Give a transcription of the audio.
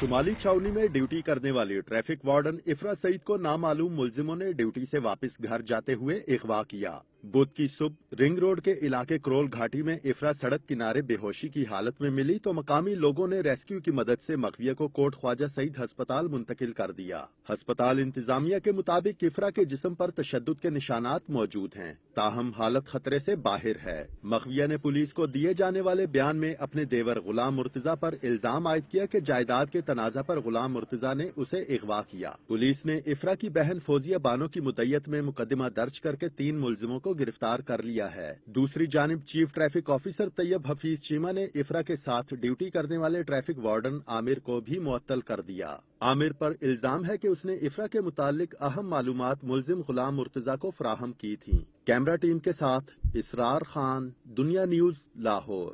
شمالی چھاؤنی میں ڈیوٹی کرنے والی ٹریفک وارڈن افرا سعید کو نامعلوم ملزموں نے ڈیوٹی سے واپس گھر جاتے ہوئے اغوا کیا۔ بدھ کی صبح رنگ روڈ کے علاقے کرول گھاٹی میں افرا سڑک کنارے بے ہوشی کی حالت میں ملی تو مقامی لوگوں نے ریسکیو کی مدد سے مغویہ کو کوٹ خواجہ سعید ہسپتال منتقل کر دیا۔ ہسپتال انتظامیہ کے مطابق افرا کے جسم پر تشدد کے نشانات موجود ہیں، تاہم حالت خطرے سے باہر ہے۔ مغویہ نے پولیس کو دیے جانے والے بیان میں اپنے دیور غلام مرتضی پر الزام عائد کیا کہ جائیداد کے تنازع پر غلام مرتضی نے اسے اغوا کیا۔ پولیس نے افرا کی بہن فوزیہ بانو کی مدعیت میں مقدمہ درج کر کے 3 ملزموں کو گرفتار کر لیا ہے۔ دوسری جانب چیف ٹریفک آفیسر طیب حفیظ چیمہ نے افرا کے ساتھ ڈیوٹی کرنے والے ٹریفک وارڈن عامر کو بھی معطل کر دیا۔ عامر پر الزام ہے کہ اس نے افرا کے متعلق اہم معلومات ملزم غلام مرتضی کو فراہم کی تھیں۔ کیمرہ ٹیم کے ساتھ اسرار خان، دنیا نیوز، لاہور۔